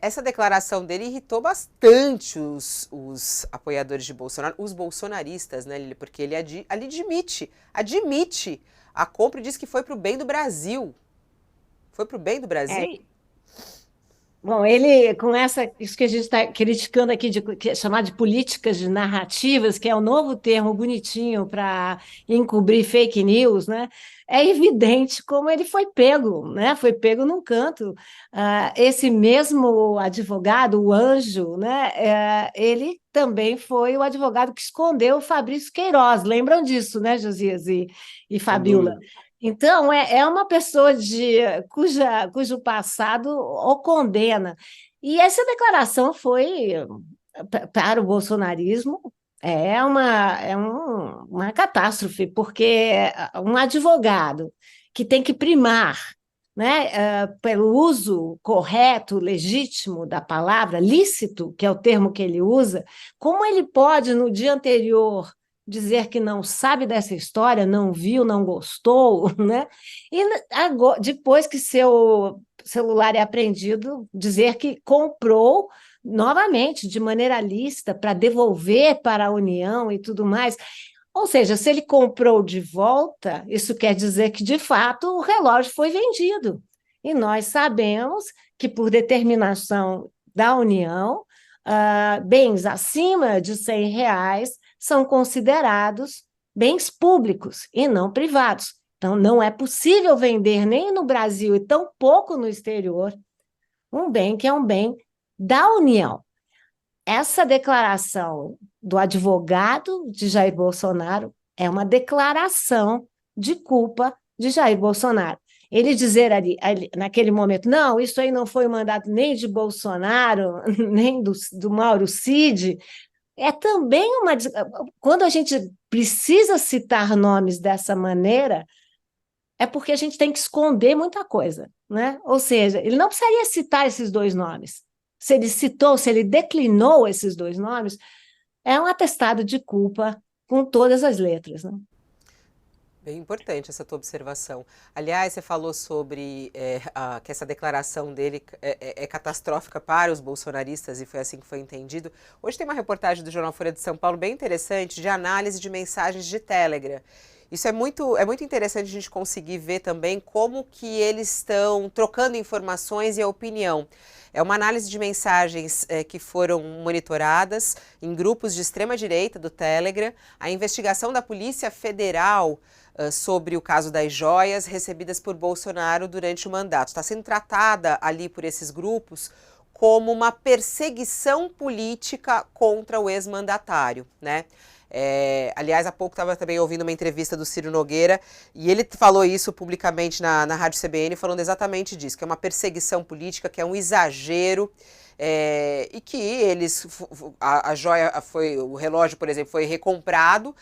Essa declaração dele irritou bastante os apoiadores de Bolsonaro, os bolsonaristas, né, Lili? Porque ele ali admite a compra e diz que foi para o bem do Brasil. Foi para o bem do Brasil? É, bom, ele, com isso que a gente está criticando aqui, que é chamar de políticas de narrativas, que é o novo termo bonitinho para encobrir fake news, né? É evidente como ele foi pego, né? Foi pego num canto. Esse mesmo advogado, o Anjo, né? Ele também foi o advogado que escondeu o Fabrício Queiroz. Lembram disso, né, Josias e Sem Fabiola? dúvida. Então, é uma pessoa cujo passado o condena. E essa declaração foi, para o bolsonarismo, uma catástrofe, porque um advogado que tem que primar, né, pelo uso correto, legítimo da palavra, lícito, que é o termo que ele usa, como ele pode, no dia anterior, dizer que não sabe dessa história, não viu, não gostou, né? E agora, depois que seu celular é apreendido, dizer que comprou novamente, de maneira lícita, para devolver para a União e tudo mais. Ou seja, se ele comprou de volta, isso quer dizer que, de fato, o relógio foi vendido. E nós sabemos que, por determinação da União, bens acima de R$ 100 são considerados bens públicos e não privados. Então, não é possível vender nem no Brasil e tampouco no exterior um bem que é um bem da União. Essa declaração do advogado de Jair Bolsonaro é uma declaração de culpa de Jair Bolsonaro. Ele dizer naquele momento, não, isso aí não foi mandato nem de Bolsonaro, nem do Mauro Cid, é também uma. Quando a gente precisa citar nomes dessa maneira, é porque a gente tem que esconder muita coisa, né? Ou seja, ele não precisaria citar esses dois nomes. Se ele citou, se ele declinou esses dois nomes, é um atestado de culpa com todas as letras, né? Bem importante essa tua observação. Aliás, você falou sobre que essa declaração dele é catastrófica para os bolsonaristas e foi assim que foi entendido. Hoje tem uma reportagem do Jornal Folha de São Paulo bem interessante de análise de mensagens de Telegram. Isso é muito interessante a gente conseguir ver também como que eles estão trocando informações e a opinião. É uma análise de mensagens que foram monitoradas em grupos de extrema-direita do Telegram, a investigação da Polícia Federal sobre o caso das joias recebidas por Bolsonaro durante o mandato. Está sendo tratada ali por esses grupos como uma perseguição política contra o ex-mandatário, né? Aliás, há pouco estava também ouvindo uma entrevista do Ciro Nogueira e ele falou isso publicamente na Rádio CBN, falando exatamente disso, que é uma perseguição política, que é um exagero e que a joia foi, o relógio, por exemplo, foi recomprado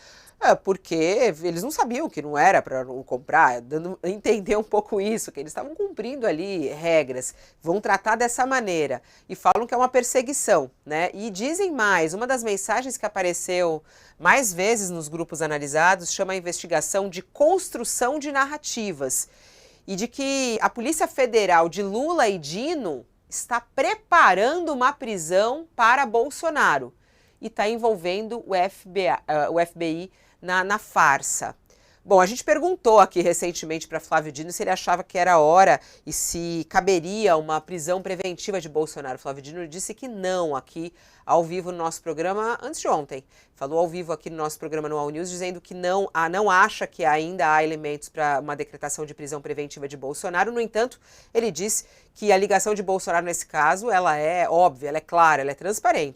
porque eles não sabiam que não era para não comprar, dando a entender um pouco isso, que eles estavam cumprindo ali regras, vão tratar dessa maneira e falam que é uma perseguição, né? E dizem mais, uma das mensagens que apareceu mais vezes nos grupos analisados chama a investigação de construção de narrativas e de que a Polícia Federal de Lula e Dino está preparando uma prisão para Bolsonaro e está envolvendo o FBI na farsa. Bom, a gente perguntou aqui recentemente para Flávio Dino se ele achava que era hora e se caberia uma prisão preventiva de Bolsonaro. Flávio Dino disse que não, aqui ao vivo no nosso programa antes de ontem. Falou ao vivo aqui no nosso programa no All News, dizendo que não acha que ainda há elementos para uma decretação de prisão preventiva de Bolsonaro. No entanto, ele disse que a ligação de Bolsonaro nesse caso, ela é óbvia, ela é clara, ela é transparente.